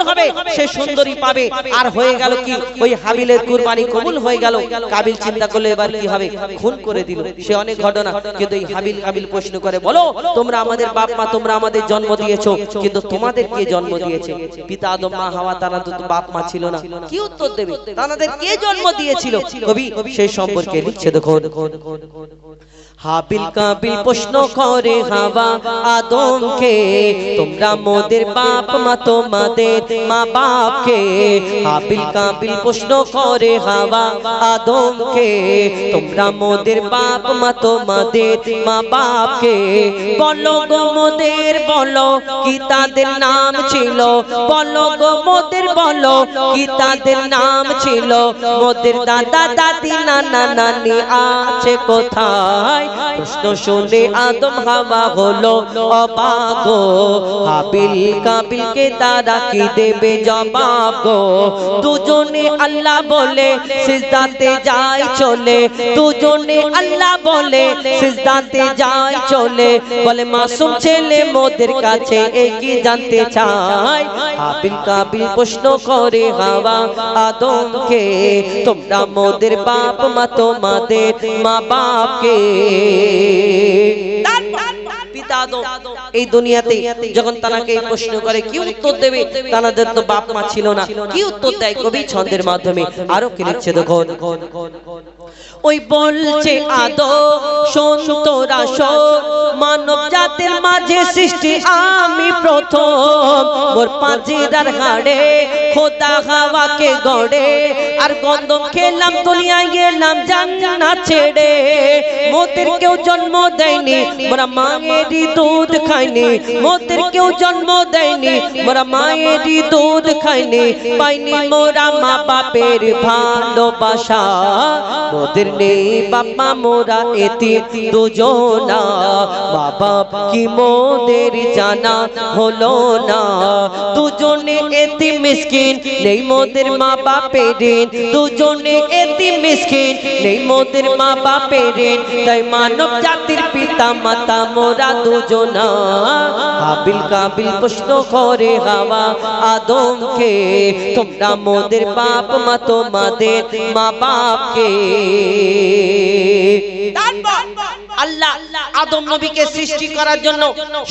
হবে সে সুন্দরী পাবে। আর হয়ে গেল কি, ওই হাবিলের কুরবানি কবুল হয়ে গেল। কাবিল চিন্তা করলো এবার কি হবে, খুন করে দিল। সে অনেক ঘটনা, কিন্তু এই হাবিল প্রশ্ন করে, বলো তোমরা আমাদের বাপ মা, তোমরা আমাদের জন্ম দিয়েছো, কিন্তু তোমাদের কে জন্ম দিয়েছে? পিতা আদম, মা হাওয়া, তারা তো বাপ মা ছিল না, কি উত্তর দেবে? তাদের কে জন্ম দিয়েছিল? কবি সেই সম্পর্কে লিখছে, দেখো হাবিল কাবিল প্রশ্ন করে হাওয়া আদমকে, তোমরা মোদের বাপ মা, তোমাদের মা বাপকে। হাবিল কাবিল প্রশ্ন করে হাওয়া আদমকে, তোমরা মোদের বাপ মা, তোমাদের মা বাপকে। বলো গো মোদের, বলো কি তাদের নাম ছিল? বলো গো মোদের, বলো কি তাদের নাম ছিল? মোদের দাদা দাদি নানা নানি আছে কোথায়? প্রশ্ন শুনে আদম হাওয়া হলো অবাক গো। হাবিল কাবিলকে তারা কি দেবে জবাব গো? দুজনে আল্লাহ বলে সিজদাতে যায় চলে, দুজনে আল্লাহ বলে সিজদাতে যায় চলে। বলে মাসুম ছেলে মোদের কাছে কি জানতে চায়? হাবিল কাবিল প্রশ্ন করে হাওয়া আদমকে, তোমরা মোদের বাপ মা, তোমাদের মা বাপকে। পিতা আদম এই দুনিয়াতে যখন তাকে প্রশ্ন করে কি উত্তর দেবে? তাদের তো বাপ মা ছিল না, কি উত্তর দেয়? কবি ছন্দের মাধ্যমে আরো কি লিখছে, দেখো ওই বলছে আদম শোন তোরা শোন, মানব জাতির মাঝে সৃষ্টি আমি প্রথম। মোর পাঁজিরার হাড়ে খোদা হাওয়াকে গড়ে, আর গন্ধম খেলাম দুনিয়ায় গেলাম জান্নাত ছেড়ে। মোদের কেউ জন্ম দেয়নি, মোরা মায়েরই দুধ খাইনি। মোদের কেউ জন্ম দেয়নি, মোরা মায়েরই দুধ খাইনি। পাইনি মোরা মা বাপের ভালোবাসা, মোদের নেই বাবা মোরা এতিম দুজনা। মা বাপ কি মোদের জানা হলো না, দুজনে এতিম মিসকিন নেই মোদের মা বাপের ঋণ। দুজনে এতিম মিসকিন নেই মোদের মা বাপের ঋণ। তাই মানব জাতির পিতা মাতা মোরা দুজনা। হাবিল কাবিল প্রশ্ন করে হাওয়া আদমকে, তোমরা মোদের বাপ মা, তোমাদের মা বাপকে। আল্লাহ আদম নবীকে সৃষ্টি করার জন্য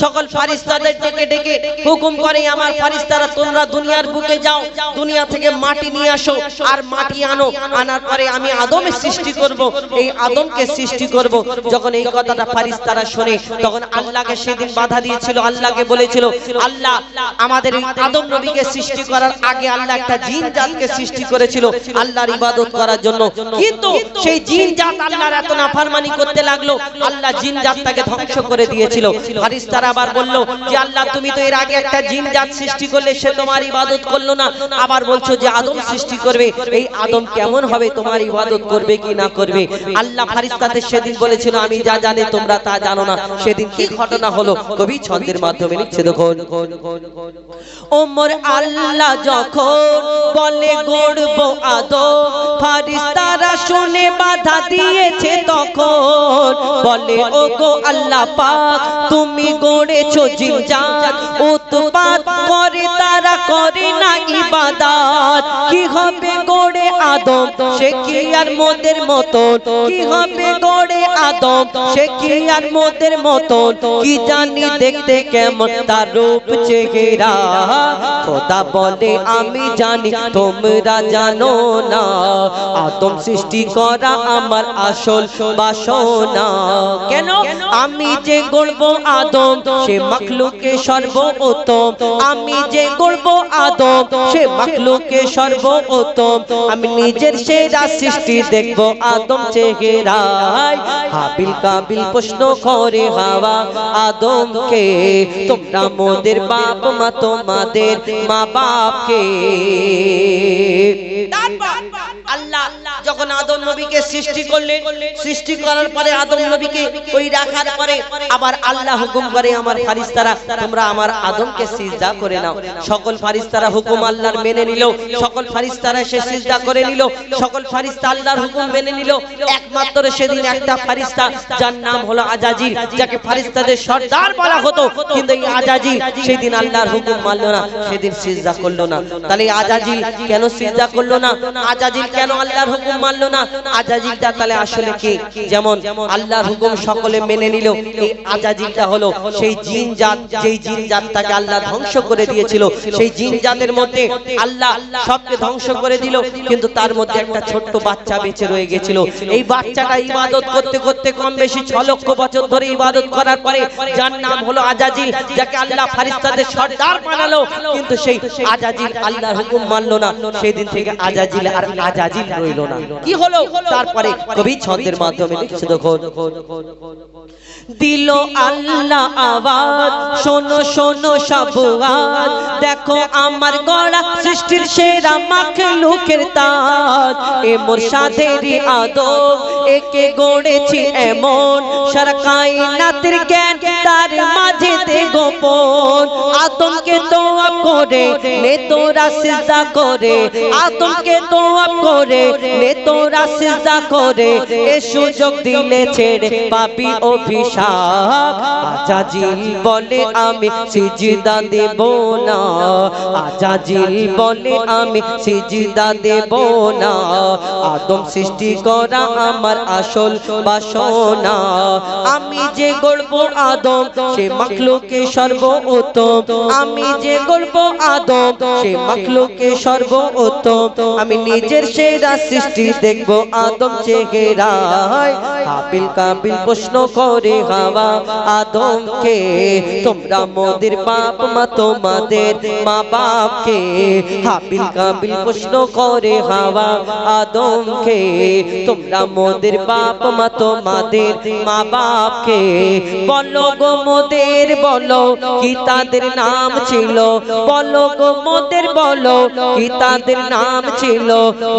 সকল ফেরেশতাদের ডেকে ডেকে হুকুম করে, আমার ফেরেশতারা তোমরা দুনিয়ার বুকে যাও, দুনিয়া থেকে মাটি নিয়ে আসো, আর মাটি আনো, আনার পরে আমি আদমের সৃষ্টি করব, এই আদমকে সৃষ্টি করব। যখন এই কথাটা ফেরেশতারা শুনে, তখন আল্লাহকে সেদিন বাধা দিয়েছিল। আল্লাহকে বলেছিল, আল্লাহ আমাদের এই আদম নবীকে সৃষ্টি করার আগে আল্লাহ একটা জিন জাতকে সৃষ্টি করেছিল আল্লাহর ইবাদত করার জন্য, কিন্তু সেই জিন জাত আল্লাহর এত নাফরমানি করতে লাগলো, আল্লাহ জিন জাতটাকে ধ্বংস করে দিয়েছিল। ফেরেশতারা আবার বলল যে আল্লাহ তুমি তো এর আগে একটা জিন জাত সৃষ্টি করলে, সে তোমার ইবাদত করলো না, আবার বলছো যে আদম সৃষ্টি করবে, এই আদম কেমন হবে, তোমার ইবাদত করবে কি না করবে? আল্লাহ ফেরেশতাদের সেদিন বলেছিল আমি যা জানি তোমরা তা জানো না। সেদিন কি ঘটনা হলো কবি ছন্দের মাধ্যমে লিখছে, দেখো ওমর আল্লাহ যখন বলে গড়ব আদম, ফেরেশতারা শুনে বাধা দিয়েছে তখন। বলে ও গো আল্লাহ পাক তুমি গড়েছো জিন জাত, উৎপাত করে তারা করে না ইবাদত। কি হবে গড়ে আদম, সে কি আর মোদের মতন? কি হবে গড়ে আদম, সে কি আর মোদের মতন? কি জানি দেখতে কেমন তার রূপ চেহারা। খোদা বলে আমি জানি তোমরা জানো না, আদম সৃষ্টি করা আমার আসল বাসনা। কেন? আমি যে গড়ব আদম, সে মাখলুকে সর্বোত্তম। আমি যে গড়ব আদম, সে মাখলুকে সর্বোত্তম। আমি নিজের সেরা সৃষ্টি দেখব আদম চেহারায়। হাবিল কাবিল প্রশ্ন করে হাওয়া আদমকে, তোমরা মোদের বাপ মা, তোমাদের মা বাপকে। আল্লাহ যখন আদম নবীকে সৃষ্টি করলেন, সৃষ্টি করার পরে আদম নবীকে ওই রাখার পরে আবার আল্লাহ হুকুম করে আমার ফারিস্তারা তোমরা আমার আদমকে সিজদা করে নাও। সকল ফারিস্তারা হুকুম আল্লাহর মেনে নিল, সকল ফারিস্তারা সে সিজদা করে নিল, সকল ফারিস্তা আল্লাহর হুকুম মেনে নিল। একমাত্র সেদিন একটা ফারিস্তা যার নাম হলো আজাজিল, যাকে ফারিস্তাদের সর্দার বলা হতো, কিন্তু এই আজাজিল সেদিন আল্লাহর হুকুম মানলো না, সেদিন সিজদা করলো না। তাহলে আজাজিল কেন সিজদা করলো না? আজাজিল কেন আল্লাহর হুকুম মানলো না? আজাজিলটা তাহলে আসলে কে? যেমন আল্লাহর হুকুম সকলে মেনে নিল, এই আজাজিলটা হলো সেই জিন জাত, যেই জিন জাতটাকে আল্লাহ ধ্বংস করে দিয়েছিল। সেই জিন জাতের মধ্যে আল্লাহ সবকে ধ্বংস করে দিল, কিন্তু তার মধ্যে একটা ছোট্ট বাচ্চা বেঁচে রয়ে গেছিল। এই বাচ্চাটা ইবাদত করতে করতে কম বেশি 6 লক্ষ বছর ধরে ইবাদত করার পরে যার নাম হলো আজাজিল, যাকে আল্লাহ ফারিস্তাদের সর্দার বানালো, কিন্তু সেই আজাজিল আল্লাহর হুকুম মানলো না। সেই দিন থেকে আজাজিল আর আজাজিল রইলো না। কি হলো তারপরে? কবি ছন্দের মাধ্যমে লিখছে, দেখো দিল আল্লাহ আওয়াজ, শোনো শোনো সব আওয়াজ, দেখো আমার গড়া সৃষ্টির সেরা মাখলুকের তাজ, এ মোর সাধেরই আদব, একে গড়েছি এমন, সারা কায়নাতের জ্ঞান তার মাঝেতে গোপন। আদমকে দোয়া করে নে তোরা সিজদা করে, আদমকে দোয়া করে নে তোরা সিজদা করে, এ সুযোগ দিলে ছেড়ে পাবি অভিশাপ। আজাজিল বলে আমি সিজদা দেব না, আজাজিল বলে আমি সিজদা দেব না, আদম সৃষ্টি করা আমার আসল বাসনা। আমি যে গড়ব আদম সে মাখলুকে সর্বোত্তম, আমি যে গড়ব আদম সে মাখলুকে সর্বোত্তম, আমি নিজের সেরা সৃষ্টি দেখব আদম চেহারায়। হাবিল কাবিল প্রশ্ন করে হাওয়া আদমকে, তোমরা মোদের বাপ মা তোমাদের মা বাপকে। হাবিল কাবিল প্রশ্ন করে হাওয়া আদমকে, তোমরা মোদের বাপ মা তোমাদের মা বাপকে। বলো গো মোদের বলো কি তাদের নাম ছিল, বলো গো মোদের বলো কি তাদের নাম ছিল,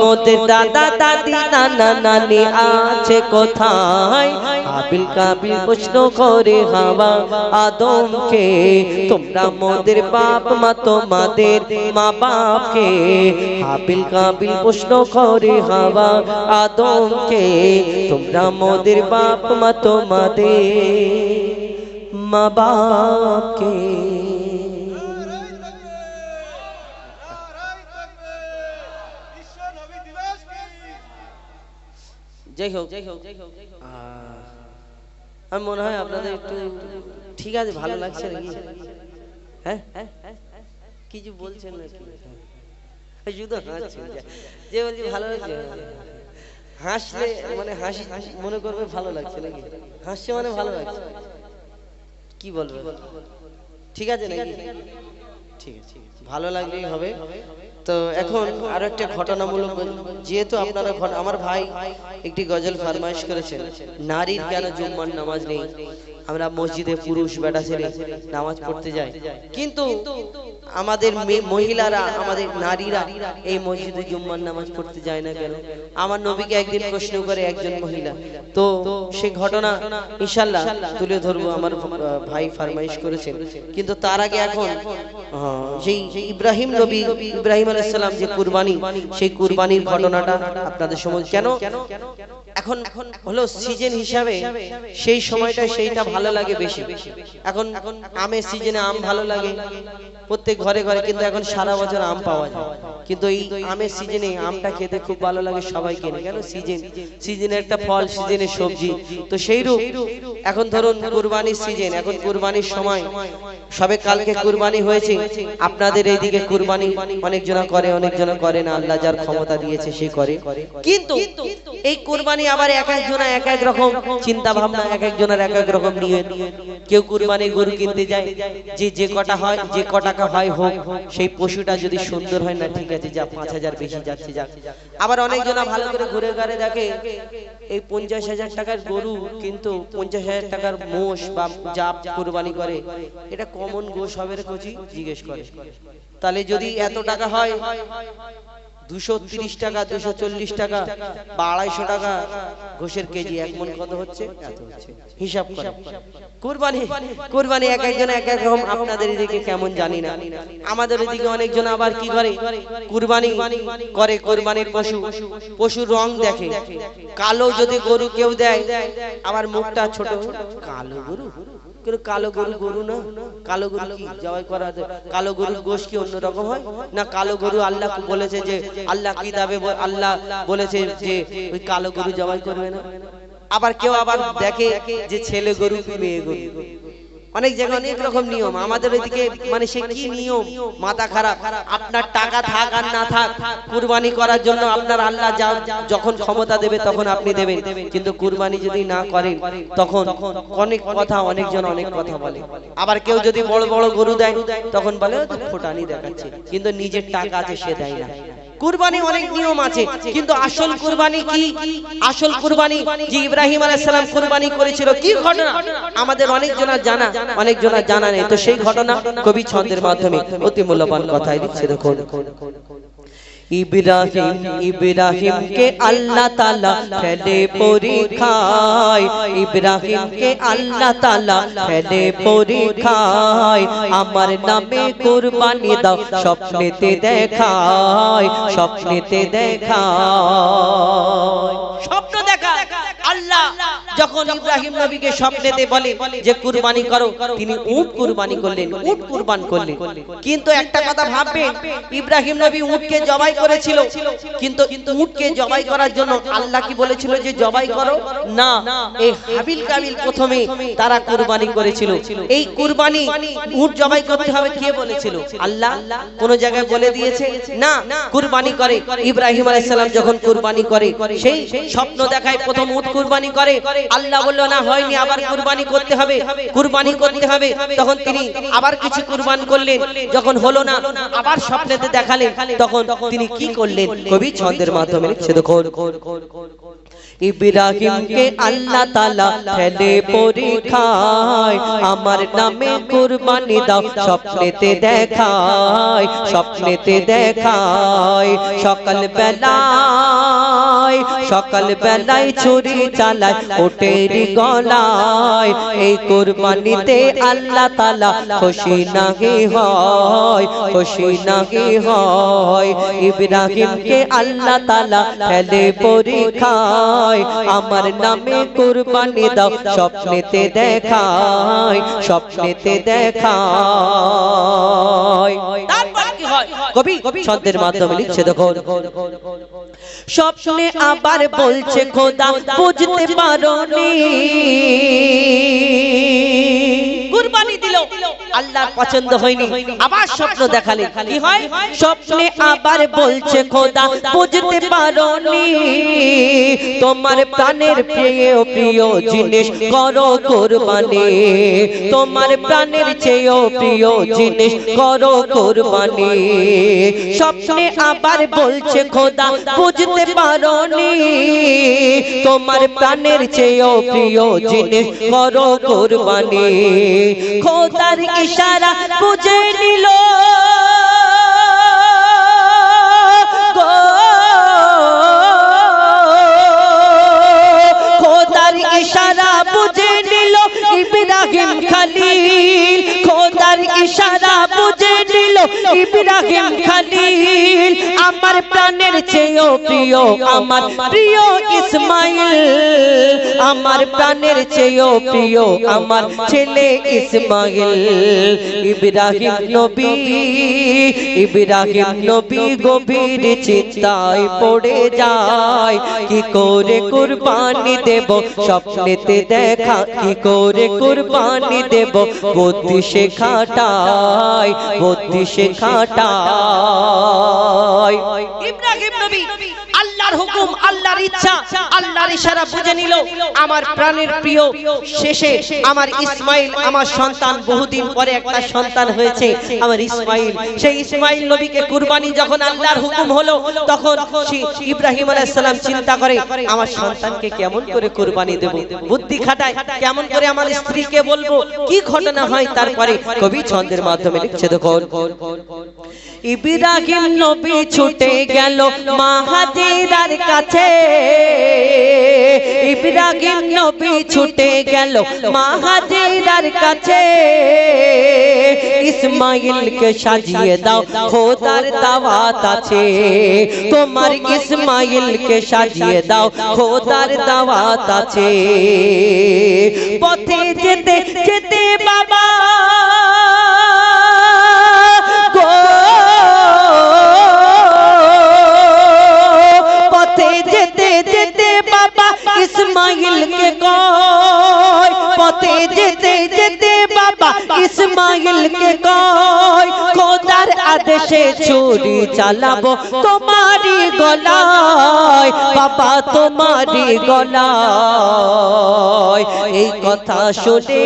মোদের দাদা দাদি নানা নানি আছে কোথায়? হাবিল কাবিল প্রশ্ন করে হাওয়া আদমকে, তোমরা মোদের বাপ মা তোমাদের মা বাপকে। হাবিল কাবিল প্রশ্ন করে হাওয়া আদমকে, তোমরা মোদের বাপ মা তোমাদের মা বাপকে। যাই হোক, আমি মনে হয় আপনাদের একটু ঠিক আছে, ভালো লাগছে নাকি? হ্যাঁ কিছু বলছেন নাকি? শুধু হাসছেন, যে বলছি ভালো লাগছে, হাসলে মানে হাসি মনে করবে ভালো লাগছে নাকি? হাসছে মানে ভালো লাগছে, কি বলবে? ঠিক আছে নাকি? ঠিক আছে, ভালো লাগলেই হবে। তো এখন আরো একটা ঘটনামূলক, যেহেতু আপনারা আমার ভাই একটি গজল ফরমাইশ করেছেন, নারীর কেন জুম্মার নামাজ নেই? আমরা মসজিদে পুরুষ বেটা ছেলে নামাজ পড়তে যাই, কিন্তু আমাদের মহিলারা আমাদের নারীরা এই মসজিদে জুম্মার নামাজ পড়তে যায় না কেন? আমার নবীকে একদিন প্রশ্ন করে একজন মহিলা, তো সেই ঘটনা ইনশাআল্লাহ তুলে ধরবো, আমার ভাই ফরমাইশ করেছেন। কিন্তু তার আগে এখন সেই ইব্রাহিম নবী, ইব্রাহিম আলাইহিস সালাম যে কুরবানি, সেই কুরবানির ঘটনাটা আপনাদের সম্মুখে কেন এখন হলো সিজন হিসাবে সেই সময়টা সেইটা ভালো লাগে বেশি। এখন আমের সিজনে আম ভালো লাগে প্রত্যেক ঘরে ঘরে, কিন্তু এখন সারা বছর আম পাওয়া যায়, কিন্তু এই আমের সিজনে আমটা খেতে খুব ভালো লাগে, সবাই কেনে কেন? সিজনের একটা ফল, সিজনের সবজি। তো সেইরূপ এখন ধরুন কুরবানির সিজন, এখন কুরবানির সময়, সবে কালকে কুরবানি হয়েছে, আপনাদের এইদিকে কুরবানি অনেকজনা করে অনেকজনা করে না, আল্লাহ যার ক্ষমতা দিয়েছে সে করে। কিন্তু এই কুরবানি আবার এক একজনা এক এক রকম চিন্তা ভাবনা, এক একজনের এক এক রকম নিয়ে। কেউ কুরবানি গরু কিনতে যায়, যে কটা হয়, যে ক টাকা হয় হোক, সেই পশুটা যদি সুন্দর হয় না ঠিক আছে, যা 5000 বেশি যাচ্ছে যাক। আবার অনেকজনা ভালো করে ঘুরে ঘুরে দেখে এই 50,000 টাকার গরু, কিন্তু 50,000 টাকার মোষ বা জাপ কুরবানি করে, এটা কমন গোশ হবে রে কচি, জিজ্ঞেস করে। তাহলে যদি এত টাকা হয়, 230 টাকা 240 টাকা বা 250 টাকা গোশের কেজি, এক মন কত হচ্ছে? এত হচ্ছে, হিসাব করে। কুরবানি এক একজন এক এক রকম, আপনাদের এদিকে কেমন জানি না। আমাদের এদিকে অনেকজন আবার কি করে, কুরবানি করে কুরবানির পশুর রং দেখে, কালো যদি গরু কেউ দেয়, আবার মুখটা ছোট, কালো গরু, কালো গরু না, কালো গরু কি জবাই করা যায়? কালো গরুর গোশত কি অন্যরকম হয় না? কালো গরু আল্লাহ বলেছে যে, আল্লাহ কিতাবে আল্লাহ বলেছে যে ওই কালো গরু জবাই করবে না। আবার কেউ আবার দেখে যে ছেলে গরু মেয়ে গরু, অনেক জায়গায় অনেক রকম নিয়ম। আমাদের ওইদিকে মানে সে কি নিয়ম, মাথা খারাপ। আপনার টাকা থাক আর না থাক, কুরবানি করার জন্য আপনার আল্লাহ যখন ক্ষমতা দেবে তখন আপনি দেবেন, কিন্তু কুরবানি যদি না করেন তখন অনেক কথা, অনেকজন অনেক কথা বলে। আবার কেউ যদি বড় বড় গরু দেয় তখন বলে ফোটানি দেখাচ্ছে, কিন্তু নিজের টাকা আছে সে দেয় না। কুরবানি অনেক নিয়ম আছে, কিন্তু আসল কুরবানি কি? আসল কুরবানি যে ইব্রাহিম আলাইহিস সালাম কুরবানি করেছিল, কি ঘটনা আমাদের অনেকজনের জানা, অনেকজনের জানা নেই। তো সেই ঘটনা কবি ছন্দের মাধ্যমে অতি মূল্যবান কথাই লিখছে। দেখুন, ইব্রাহিম কে আল্লাহ তাআলা ফেলে পরীক্ষায়, ইব্রাহিম কে আল্লাহ তাআলা ফেলে পরীক্ষায়, আমার নামে কুরবানি দাও স্বপ্নেতে দেখায়, স্বপ্নেতে দেখায়। স্বপ্ন দেখা আল্লাহ যখন ইব্রাহিম নবীকে স্বপ্নেতে বলে যে কুরবানি করো, তিনি উট কুরবানি করলেন, উট কুরবান করলেন। কিন্তু একটা কথা ভাববেন, ইব্রাহিম নবী উটকে জবাই করেছিল, কিন্তু উটকে জবাই করার জন্য আল্লাহ কি বলেছিল যে জবাই করো না? এই হাবিল কাবিল প্রথমে তারা কুরবানি করেছিল। এই কুরবানি উট জবাই করতে হবে কে বলেছিল? আল্লাহ কোন জায়গায় বলে দিয়েছে? না, কুরবানি করে ইব্রাহিম আলাইহিস সালাম যখন কুরবানি করে, সেই স্বপ্ন দেখায় প্রথম উট কুরবানি করে। আল্লাহ বলল না, হয়নি, আবার কুরবানি করতে হবে, কুরবানি করতে হবে। তখন তিনি আবার কিছু কুরবান করলেন, যখন হলো না আবার স্বপ্নেতে দেখালেন, তখন তিনি কি করলেন? কবি ছন্দের মাধ্যমে লিখছে। দেখুন, ইব্রাহিম কে আল্লাহ তাআলা ফেলে পরীক্ষায়, আমার নামে কুরবানি দাও স্বপ্নেতে দেখায়, স্বপ্নেতে দেখায়। সকাল বেলায় ছুরি চালায় ওটের গলায়, এই কুরবানিতে আল্লাহ তাআলা খুশি নাহি হয়, খুশি নাহি হয়। ইব্রাহিম কে আল্লাহ তাআলা ফেলে পরীক্ষায়, আমার নামে কুরবানি দাও স্বপ্নেতে দেখায়, স্বপ্নেতে দেখায়। তারপর কি হয়? কবি ছন্দের মাধ্যমে লিখছে। দেখুন, স্বপ্নে আবার বলছে খোদা বুঝতে পারোনি, কুরবানি দিল, আল্লাহর পছন্দ হয়নি, আবার স্বপ্ন দেখালেন। কি হয়? স্বপ্নে আবার বলছে খোদা বুঝতে পারোনি, তোমার প্রাণের প্রিয় প্রিয় জিনিস করো কুরবানি, তোমার প্রাণের চেয়েও প্রিয় জিনিস করো কুরবানি। স্বপ্নে আবার বলছে খোদা বুঝতে পারোনি, তোমার প্রাণের চেয়েও প্রিয় জিনিস করো কুরবানি। খোদার ইশারা বুঝে নিল, খোদার ইশারা বুঝে নিল ইব্রাহিম খলিল, খোদার ইশারা বুঝে নিল ইব্রাহিম খলিল। আমার প্রাণের চেয়েও প্রিয় আমার প্রিয় ইসমাইল, আমার প্রাণের চেয়েও প্রিয় আমার ছেলে ইসমাইল। ইব্রাহিম নবী গভীর চিন্তায় পড়ে যায়, কি করে কুরবানি দেব স্বপ্নেতে দেখা, কি করে কুরবানি দেব বুদ্ধি সে খাটায়, বুদ্ধি সে খাটায়। ইব্রাহিম নবী আল্লাহর হুকুম, আল্লাহর ইচ্ছা, আল্লাহর ইশারা বুঝে নিল। আমার প্রাণের প্রিয় শেষে আমার ইসমাইল, আমার সন্তান, বহুদিন পরে একটা সন্তান হয়েছে আমার ইসমাইল। সেই ইসমাইল নবীকে কুরবানি যখন আল্লাহর হুকুম হলো, তখন ইব্রাহিম আলাইহিস সালাম চিন্তা করে আমার সন্তানকে কেমন করে কুরবানি দেব, বুদ্ধি খাটায় কেমন করে আমার স্ত্রীকে বলবো, কি ঘটনা হয়। তারপরে কবি ছন্দের মাধ্যমে লিখছে। দেখুন, ইব্রাহিম নবী ছুটে গেল মা হাজেরার কাছে, ইব্রাহিম নবী ছুটে গেল মা হাজেরার কাছে। ইসমাইলকে সাজিয়ে দাও খোদার দাওয়াত আছে, তোমার ইসমাইলকে সাজিয়ে দাও খোদার দাওয়াত আছে। পথে যেতে যেতে বাবা ইসমাইলকে কয়, পথে যেতে যেতে বাবা ইসমাইলকে কয়, খোদার আদেশে ছুরি চালাবো তোমারই গলায়, বাবা তোমারই গলায়। এই কথা শুনে,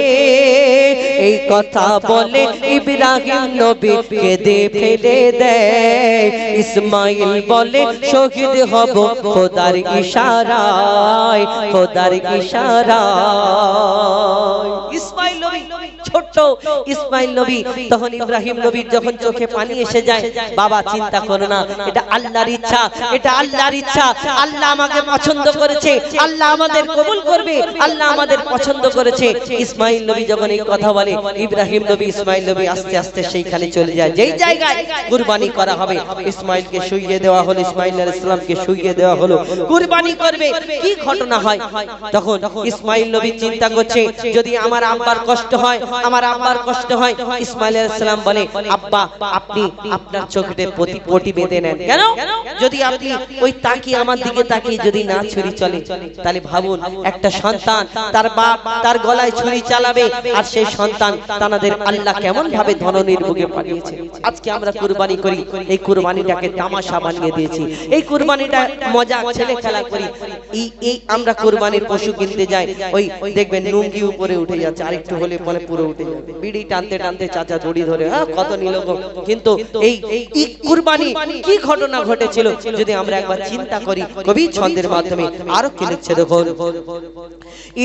এই কথা বলে ইব্রাহিম নবী কেঁদে ফেলে দেয়। ইসমাইল বলে শহীদ হব খোদার ইশারায়, খোদার ইশারায়। ইসমাইল নবী ছোট্ট ইসমাইল নবী, তখন ইব্রাহিম নবীর যখন চোখে পানি এসে যায়, বাবা চিন্তা করো না, এটা আল্লাহর ইচ্ছা, এটা আল্লাহর ইচ্ছা। আল্লাহ আমাকে পছন্দ করেছে, আল্লাহ আমাদের কবুল করবে, আল্লাহ আমাদের পছন্দ করেছে। ইসমাইল নবী যখন এই কথা বলে, ইব্রাহিম নবী ইসমাইল নবী আস্তে আস্তে সেইখানে চলে যায় যেই জায়গায় কুরবানি করা হবে। ইসমাইলকে শুইয়ে দেওয়া হলো, ইসমাইল আলাইহিস সালামকে শুইয়ে দেওয়া হলো, কুরবানি করবে। কি ঘটনা হয় তখন ইসমাইল নবী চিন্তা করছে, যদি আমার আব্বার কষ্ট হয়, আমার আব্বার কষ্ট হয়। ইসমাইল আলাইহিস সালাম বলে, আব্বা আপনি আপনার চোখে পটি বেঁধে নেন। কেন? যদি আপনি ওই তাকিয়ে আমার দিকে তাকিয়ে যদি না ছুরি চলে, তাহলে ভাবুন একটা সন্তান তার বাপ তার গলায় ছুরি চালাবে, আর সেই সন্তান তানাদের আল্লাহ কেমন ভাবে ধননির বুকে পাঠিয়েছে। আজকে আমরা কুরবানি করি, এই কুরবানিটাকে তামাশা বানিয়ে দিয়েছি, এই কুরবানিটা মজা ছেলে খেলা করি। এই আমরা কুরবানির পশু কিনতে যাই, ওই দেখবেন লুঙ্গি উপরে উঠে যাচ্ছে, আরেকটু হলে পরে পুরো উঠে যাবে, বিড়ি টানতে টানতে চাচা দড়ি ধরে, হ্যাঁ কত নিল। কিন্তু এই কুরবানি কি ঘটনা ঘটেছিল যদি আমরা একবার চিন্তা করি, কবি ছন্দের মাধ্যমে আরো কি লিখছে দেখুন।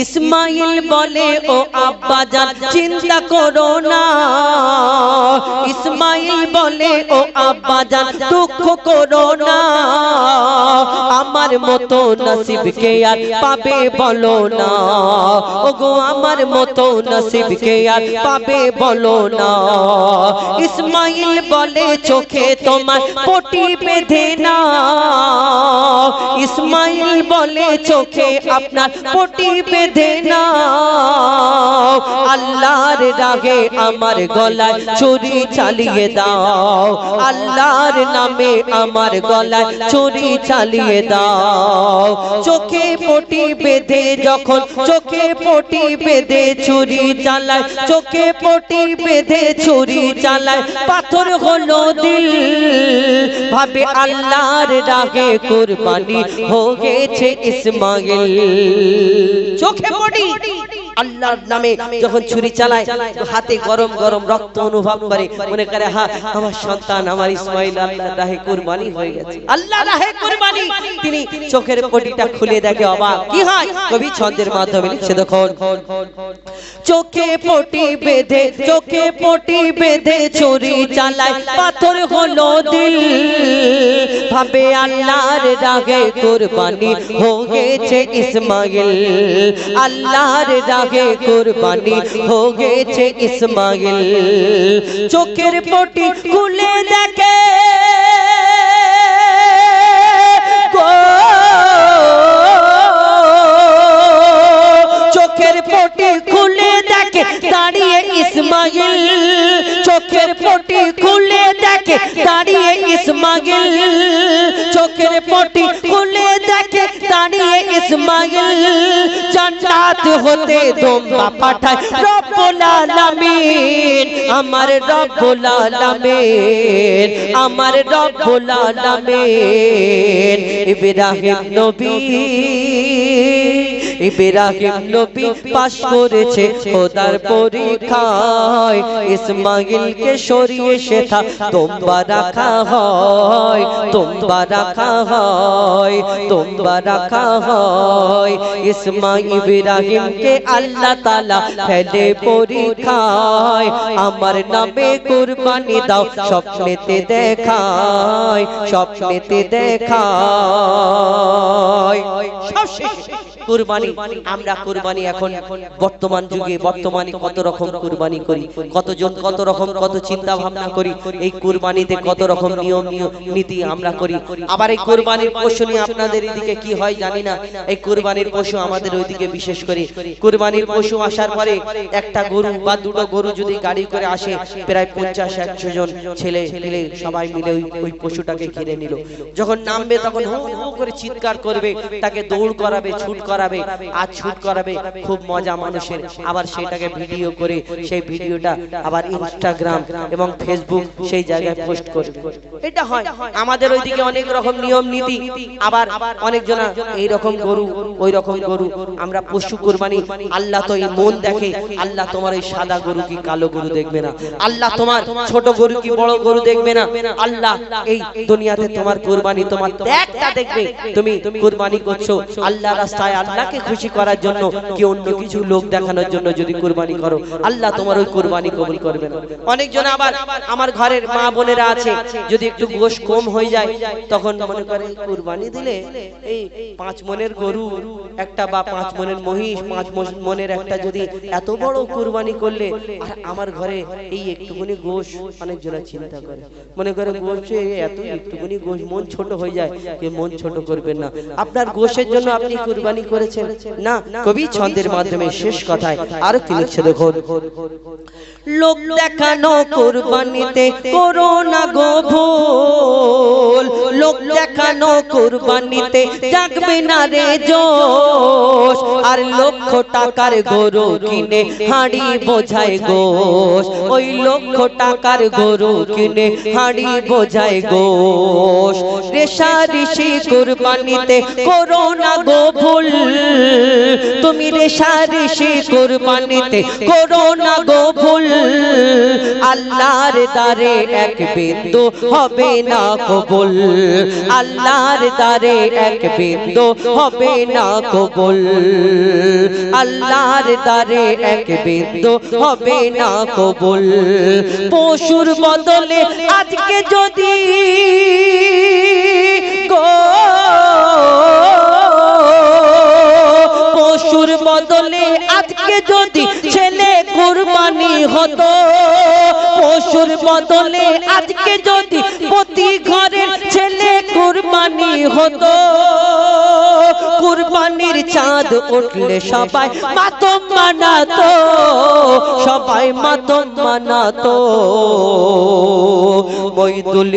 ইসমাইল বলে ও আব্বা জান চিন্তা করো না, ইসমাইল বলে ও আব্বা জান দুঃখ করো না, আমার মতো নসিবকে আর পাবে বলো না, ওগো আমার মতো নসিবকে আর পাবে বলো না। ইসমাইল বলে চোখে তোমার পটি বেঁধে না, ইসমাইল বলে চোখে আপনার পটি বেঁধে না, আল্লাহর রাগে আমার গলায় ছুরি চালিয়ে দাও, আল্লাহর নামে আমার গলায় ছুরি চালিয়ে দাও। চোখে পটি বেঁধে যখন চোখে পটি বেঁধে ছুরি চালায়, চোখে পটি বেঁধে ছুরি চালায়, পাথর হলো দিল, ভাবে আল্লাহর রাগে কুরবানি হয়েছে ইসমাইল। চোখে পটি আল্লাহর নামে যখন ছুরি চালায়, হাতে গরম গরম রক্ত অনুভব করে, মনে করে হ্যাঁ আমার সন্তান আমার ইসমাইল আল্লাহর রাহে কুরবানি হয়ে গেছে, আল্লাহর রাহে কুরবানি। তিনি চোখের পটিটা খুলে দেখে অবাক, কি হয় কবি ছন্দের মাধ্যমে লিখছে দেখুন। চোখে পটি বেঁধে চোখে পটি বেঁধে ছুরি চালায়, পাথর হলো দিল, ভাবে আল্লাহর রাগে কুরবানি হয়েছে ইসমাইল, আল্লাহর রাগে কুরবানি হয়েছে ইসমাইল। চোখের পটি খুলে দেখে চোখের পটি খুলে দেখে দাঁড়িয়ে ইসমাইল, চোখের পটি খুলে দেখে দাঁড়িয়ে ইসমাইল, চোখের পটি খুলে দেখে দাঁড়িয়ে ইসমাইল। জান্নাত হতে দোম্বা পাঠায় রব্বুল আলামিন, আমার রব্বুল আলামিন, আমার রব্বুল আলামিন। ইব্রাহিম নবী ইব্রাহিম নবী পাশ করেছে খোদার পরীক্ষায় ইসমাইলকে সরিয়ে সেথা তোমরা রাখা হয় তোমরা রাখা হয় তোমরা রাখা হয় ইসমাইল ইব্রাহিমকে আল্লাহ তাআলা ফেলে পরীক্ষায় আমার নামে কুরবানি দাও স্বপ্নেতে দেখায় স্বপ্নেতে দেখায় সব শেষ কুরবানি আমরা কুরবানি এখন বর্তমান যুগে বর্তমানে কত রকম কুরবানি করি কতজন কত রকম কত চিন্তা ভাবনা করি এই কুরবানিতে কত রকম নিয়ম নীতি আমরা করি আবার এই কুরবানির পশু নিয়ে আপনাদের এদিকে কি হয় জানি না এই কুরবানির পশু আমাদের ওইদিকে বিশেষ করে কুরবানির পশু আসার পরে একটা গরু বা দুটো গরু যদি গাড়ি করে আসে প্রায় 50-100 জন ছেলে মিলে সবাই মিলে ওই পশুটাকে ঘিরে নিল যখন নামবে তখন হো হো করে চিৎকার করবে তাকে দৌড় করাবে ছুট করাবে আর ছুট করাবে খুব মজা মানুষের আবার সেটাকে ভিডিও করে সেই ভিডিওটা আবার ইনস্টাগ্রাম এবং ফেসবুক সেই জায়গায় পোস্ট করবে এটা হয় আমাদের ওইদিকে অনেক রকম নিয়ম নীতি আবার অনেকজনা এই রকম গরু ওই রকম গরু আমরা পশু কুরবানি আল্লাহ তো এই মন দেখে আল্লাহ তোমার এই সাদা গরু কি কালো গরু দেখবে না আল্লাহ তোমার ছোট গরু কি বড় গরু দেখবে না আল্লাহ এই দুনিয়াতে তোমার কুরবানি তোমার একটা দেখবে তুমি কুরবানি করছো আল্লাহর রাস্তায় আল্লাহকে খুশি করার জন্য কি অন্য কিছু লোক দেখানোর জন্য যদি কুরবানি করো আল্লাহ তোমার ওই কুরবানি কবুল করবে না অনেকজন আবার আমার ঘরের মা বোনেরা আছে যদি একটু গোশ কম হয়ে যায় তখন মনে করে কুরবানি দিলে এই 5 মনের গরু একটা বা 5 মনের মহিষ 5 মনের একটা যদি এত বড় কুরবানি করলে আর আমার ঘরে এই একটুখানি গোশ অনেকজন চিন্তা করে মনে করে গোশে এত একটুখানি গোশ মন ছোট হয়ে যায় কে মন ছোট করবেন না আপনার গোশের জন্য আপনি কুরবানি করেছেন না কবি ছন্দের মাধ্যমে শেষ কথায় আর কি লিখছে দেখুন লোক দেখানো কুরবানিতে করো না গো ভুল লোক দেখানো কুরবানিতে জাগবে না রে জোশ আর লক্ষ টাকার গরু কিনে হাড়ি বোঝায় গোশ ওই লক্ষ টাকার গরু কিনে হাড়ি বোঝায় গোশ রেশারেশি কুরবানিতে করো না গো ভুল তুমি রেশারেশি কুরবানিতে করো না গো ভুল আল্লাহর দারে এক বিন্দু হবে না কবুল আল্লাহর দারে এক বিন্দু হবে না কবুল আল্লাহর দারে এক বিন্দু হবে না কবুল পশুর বদলে আজকে যদি পশুর বদলে আজকে যদি ছেলে কুরবানি হতো পশুর বদলে আজকে যদি প্রতি ঘরের ছেলে কুরবানি হতো কুরবানির চাঁদ উঠলে সবাই মাতম মানাতো সবাই মাতম মানাতো মইদুল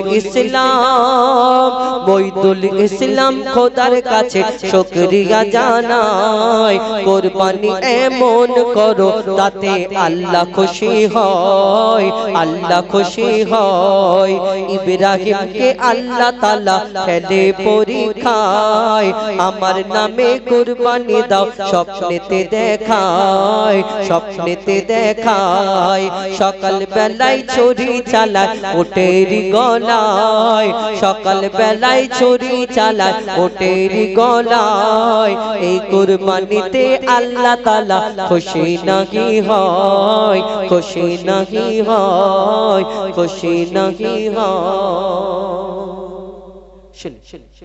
ইসলাম খোদার কাছে শুকরিয়া জানাই কুরবানি এমন করো তাতে আল্লাহ খুশি হয় আল্লাহ খুশি হয় ইব্রাহিমকে আল্লাহ তাআলা ফেলে পরীক্ষায় আমার নামে কুরবানি দাও স্বপ্নেতে দেখায় স্বপ্নেতে দেখায় সকাল বেলায় ছুরি চালায় ওটের গলায় সকাল বেলায় ছুরি চালায় ওটের গলায় এই কুরবানিতে আল্লাহ তাআলা খুশি নাহি হয় খুশি নাহি হয় খুশি নাহি হয়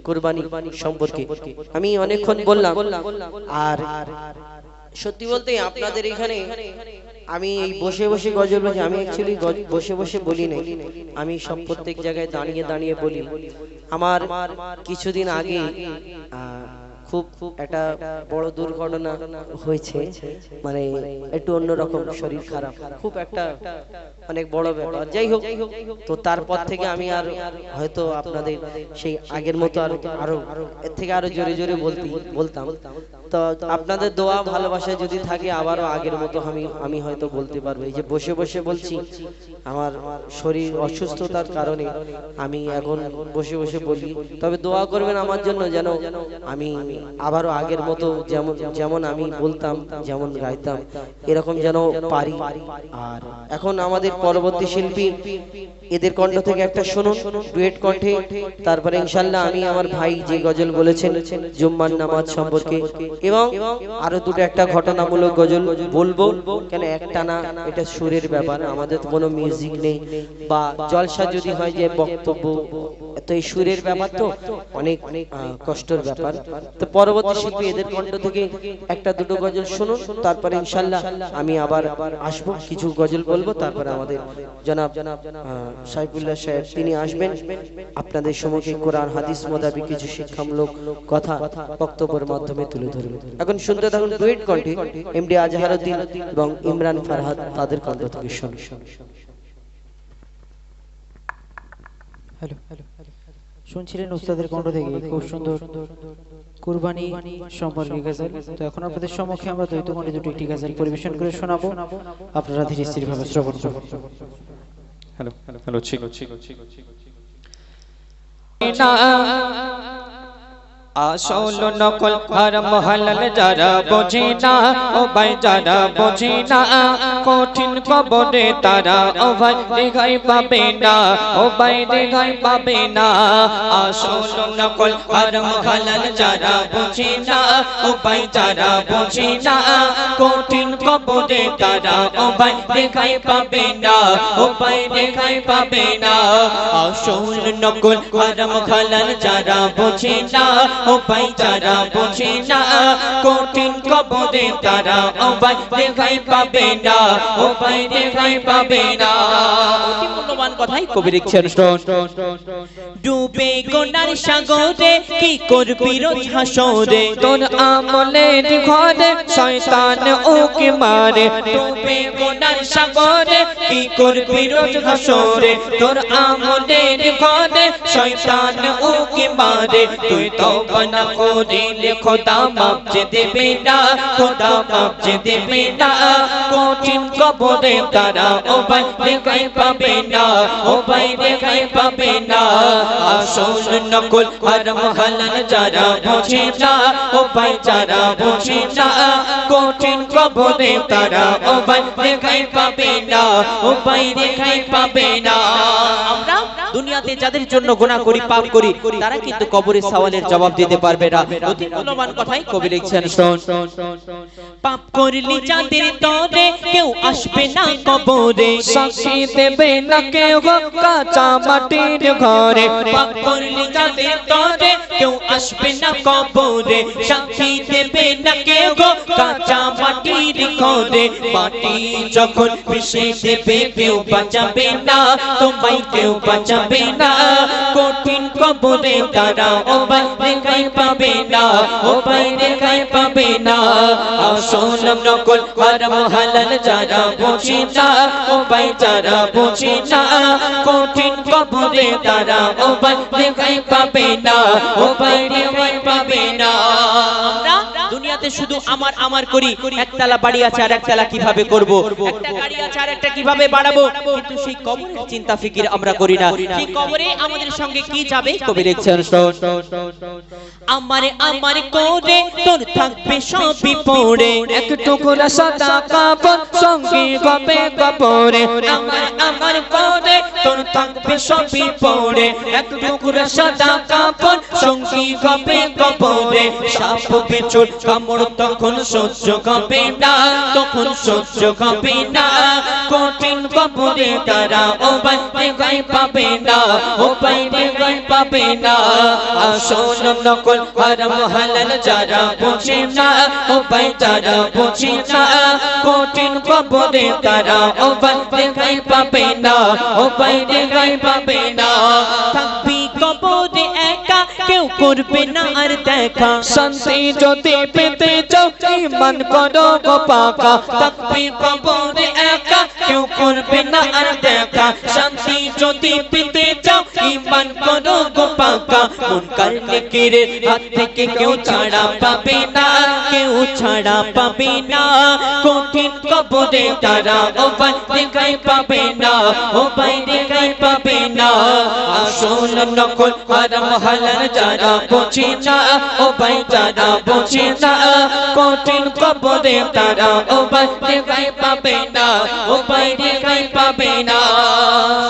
কুরবানি সম্পর্কে আমি অনেকক্ষণ বললাম আর সত্যি বলতে আপনাদের এখানে আমি এই বসে বসে গজল বলছি আমি অ্যাকচুয়ালি বসে বসে বলি না আমি সব প্রত্যেক জায়গায় দাঁড়িয়ে দাঁড়িয়ে বলি আমার কিছুদিন আগে খুব একটা বড় দুর্ঘটনা হয়েছে মানে একটু অন্যরকম শরীর খারাপ খুব একটা অনেক বড় ব্যাপার যাই হোক তো তারপর থেকে আমি আর হয়তো আপনাদের সেই আগের মতো আরো এর থেকে আরো জোরে জোরে বলতাম তো আপনাদের দোয়া ভালোবাসা যদি থাকে আবারও আগের মতো আমি হয়তো বলতে পারবো এই যে বসে বসে বলছি আমার শরীর অসুস্থতার কারণে আমি এখন বসে বসে বলি তবে দোয়া করবেন আমার জন্য যেন আমি আবারও আগের মতো যেমন আমি বলতাম, যেমন গাইতাম, এরকম যেন পারি। আর এখন আমাদের পরবর্তী শিল্পী, এদের কণ্ঠ থেকে একটা শুনুন ডুয়েট কণ্ঠে। তারপরে ইনশাল্লাহ আমি আমার ভাই যে গজল বলেছেন জুম্মার নামাজ সম্পর্কে, এবং আরো দুটো একটা ঘটনামূলক গজল বলবো। কেন একটা না, এটা সুরের ব্যাপার, আমাদের তো কোনো মিউজিক নেই, বা জলসা যদি হয় যে বক্তব্য, তো এই সুরের ব্যাপার তো অনেক কষ্টের ব্যাপার। তো পরবর্তী শিল্পী এদের কণ্ঠ থেকে একটা দুটো গজল শুনুন, তারপরে ইনশাল্লাহ আমি আবার আসবো, কিছু গজল বলবো। তারপরে আমাদের জনাব সাইফুল্লাহ সাহেব তিনি আসবেন, আপনাদের সম্মুখে কোরআন হাদিস মোতাবেক কিছু শিক্ষামূলক কথা বক্তব্যের মাধ্যমে তুলে ধরবেন। এখন শুনতে থাকুন ডুয়েট কণ্ঠে এমডি আজহারউদ্দিন এবং ইমরান ফারহাদ, তাদের কণ্ঠ থেকে শুনুন। হ্যালো, শুনছিলেন উস্তাদের কণ্ঠ থেকে খুব সুন্দর কুরবানি সম্পর্কে গজল। তো এখন আপনাদের সম্মুখে আমরা দ্বৈত কণ্ঠে দুটি একটি গজল পরিবেশন করে শোনাবো, আপনারা ধীরে স্থির ভাবে শ্রবণ করুন। হ্যালো হ্যালো, ঠিক আসল নকল হারাম হালাল যারা বোঝে না, ও ভাই যারা বোঝে না, কঠিন কবরে তারা ও ভাই রেহাই পাবে না, ও ভাই রেহাই পাবে না। আসল নকল হারাম হালাল যারা বোঝে না, ও ভাই যারা বোঝে না, কঠিন কবরে তারা ও ভাই রেহাই পাবে না, ও ভাই রেহাই পাবে না। আসল নকল হারাম হালাল যারা বোঝে না, ও ভাই যারা বোঝে না, কঠিন কবরে তারা ও ভাই রেহাই পাবে না, ও ভাই রেহাই পাবে না। অতি মূল্যবান কথাই কবি লিখছেন, ডুবে গোনার সাগরে কি করবি রোজ হাসরে, তোর আমলের ঘরে শয়তান ওকে মারে। ডুবে গোনার সাগরে কি করবি রোজ হাসরে, তোর আমলের ঘরে শয়তান ওকে মারে। তুই তওবা না করিলে খোদা মাফ যে দেবে না, খোদা মাফ যে দেবে না। কঠিন কবরে তারা ও ভাই রেহাই পাবে না, ও ভাই রেহাই পাবে না। আসল নকল হারাম হালাল যারা বোঝে না, ও ভাই যারা বোঝে না, কঠিন কবরে তারা ও ভাই রেহাই পাবে না, ও ভাই রেহাই পাবে না। আমরা দুনিয়াতে যাদের জন্য গুনাহ করি, পাপ করি, তারা কিন্তু কবরের সওয়ালের জবাব দিতে পারবে না। অতি মূল্যবান কথাই কবি লিখছেন, পাপ করলি যাদের তরে কেউ আসবে না কবরে, সাক্ষী দেবে না কেউ কাঁচা মাটির ঘরে। পাপ করলি যাদের তরে কেউ আসবে না কবরে, সাক্ষী দেবে না কেউ কাঁচা মাটির ঘরে। মাটি যখন মিশে দেবে কেউ বাঁচাবে না, তোমায় কেউ বাঁচাবে না। কঠিন কবরে তারা ও ভাই রেহাই পাবে না, ও ভাই রেহাই পাবে না। আসল নকল হারাম হালাল যারা বোঝে না, ও ভাই যারা বোঝে না, কঠিন কবরে তারা ও ভাই রেহাই পাবে না, ও ভাই রেহাই পাবে না। আমরা দুনিয়াতে শুধু আমার আমার করি, একতলা বাড়ি আছে আর একতলা কিভাবে করব, একটা গাড়ি আছে আর একটা কিভাবে বাড়াবো, কিন্তু সেই কবরের চিন্তা ফিকির আমরা করি না। সেই কবরে আমাদের সঙ্গে কি যাবে কবি লিখছেন, আমারে আমার করে তোর থাকবে সবই পড়ে, এক টুকরা সাদা কাপড় সঙ্গে গবে কবরে। আমার আমার করে তোর থাকবে সবই পড়ে, এক টুকরা সাদা কাপড় সঙ্গে গবে কবরে। সাপ বিচ্ছুর কামড় তখন সহ্য হবে না, তখন সহ্য হবে না। কঠিন কবরে তারা ও ভাই রেহাই পাবে না, ও ভাই রেহাই পাবে না। আসল নকল হারাম হালাল যারা বোঝে না, ও ভাই যারা বোঝে না, কঠিন কবরে তারা ও ভাই রেহাই পাবে না, ও ভাই রেহাই পাবে না। থাকবি কবরে একা, কেউ করবে না আর দেখা, শান্তি যদি পেতে চাও ঈমান করো গো পাকা। থাকবি কবরে একা, কেউ করবে না আর দেখা, শান্তি যদি পেতে চাও ঈমান করো গো পাকা। মুনকার নেকিরের হাত থেকে কেউ ছাড়া পাবে না, কেউ ছাড়া পাবে না কঠিন কবরে তারা উপায় দেখাই পাবে না উপায় দেখাই পাবে না আসল নকল হারাম হালাল যারা বোঝে না উপায় যারা বোঝে না কঠিন কবরে তারা উপায় দেখাই পাবে না উপায় দেখাই পাবে না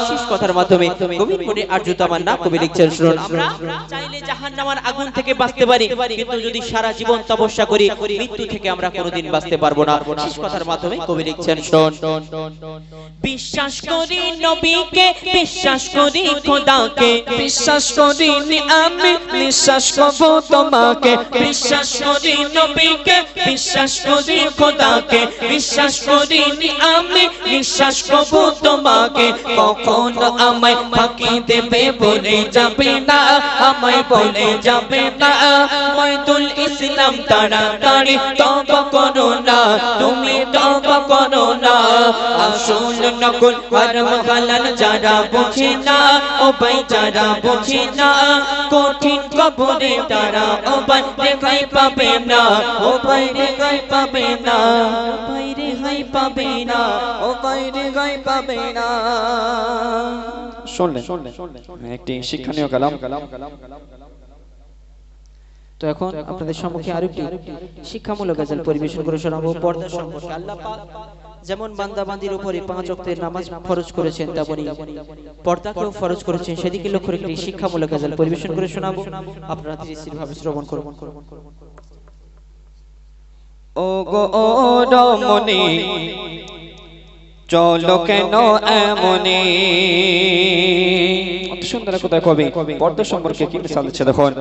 শেষ কথার মাধ্যমে কবি মনে আর্যতামান না কবি লিখছেন শুনুন আমরা চাইলে জাহান্নামের আগুন থেকে বাঁচতে পারি কিন্তু যদি সারা জীবন তপস্যা করি মৃত্যু থেকে আমরা কোনোদিন বাঁচতে পারবো না শেষ কথার মাধ্যমে কবি লিখছেন শুনুন বিশ্বাস করি নবীকে বিশ্বাস করি খোদাকে বিশ্বাস করিনি আমি বিশ্বাস করব তোমাকে বিশ্বাস করি নবীকে বিশ্বাস করি খোদাকে বিশ্বাস করিনি আমি বিশ্বাস করব তোমাকে কখনো আমায় ফাঁকি দেবে বলে যাবে না আমায় বলে যাবে না মইদুল ইসলাম তাড়াতাড়ি তওবা করো না তুমি তওবা করো না আসল নকল হারাম হালাল যারা বোঝে না ও ভাই যারা বোঝে না কঠিন কবরে তারা ও ভাই রেহাই পাবে না ও ভাই রেহাই পাবে না ভাই রেহাই পাবে না ও ভাই রেহাই পাবে না শুনলেন একটি শিক্ষণীয় কালাম। তো এখন আপনাদের সম্মুখে আরেকটি শিক্ষামূলক গজল পরিবেশন করে শোনাবো পর্দা সম্পর্কে। আল্লাহ পাক যেমন বান্দাবান্দির উপরে 5 ওয়াক্তের নামাজ ফরজ করেছেন তেমনি পর্দাকেও ফরজ করেছেন সেদিকে লক্ষ্য রেখে একটি শিক্ষামূলক গজল পরিবেশন করে শোনাবো আপনারা ধীরে শ্রবণ করুন। ও গো ও রমণী চলো কেন এমনি অত সুন্দর কথা কবি পর্দা সম্পর্কে কি মিসাল দিচ্ছে দেখুন।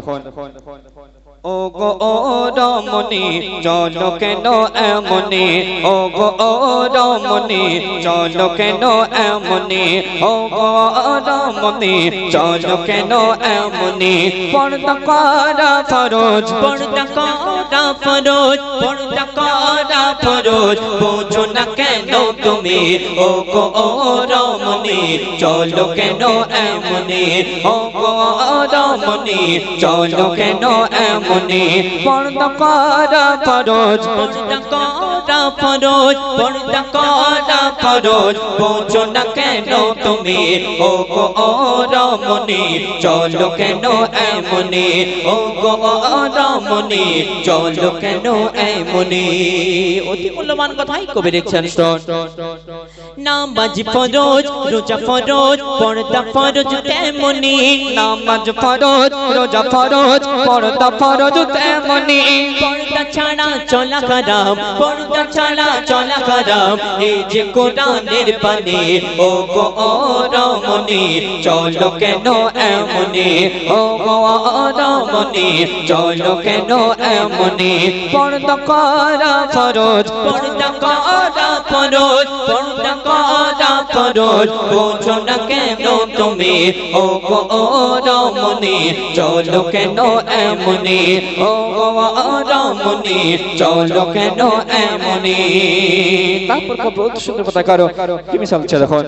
ও গো ও রমণী চলো কেন এমনি ও গো ও রমণী চলো কেন এমনি ও গো ও রমণী চলো কেন এমনি পর্দা করা ফরজ পর্দা করা ফরজ পর্দা করা ফরজ বুঝো না কেন তুমি ও গো ও রমণী চলো কেন এমনি ও গো ও রমণী চলো কেন এমনি পর্দা করা ফরজ পর্দা করা ফরজ পর্দা করা ফরজ বুঝো না কেন তুমি ও গো ও রমণী চলো কেন এমনি ও গো ও রমণী চলো কেন এমনি অতি মূল্যবান কথাই কবি লিখছেন নামাজ ফরজ রোজা ফরজ পর্দা ফরজ তেমনি নামাজ ফরজ রোজা ফরজ পর্দা ফরজ তেমনি পর্দা ছাড়া চলা হারাম পর্দা ছাড়া চলা হারাম এই যে কোরআনের পানে ও গো ও রমণী চলো কেন এমনি ও গো ও রমণী চলো কেন এমনি পর্দা করা ফরজ পর্দা করা ফরজ পর্দা করা ফরজ বুঝো না কেন তুমি ও গো ও রমণী চলো কেন এমনি ও গো ও রমণী চলো কেন এমনি তারপর কবি অত সুন্দর কথা কারো কি মিসাল দিচ্ছে দেখুন।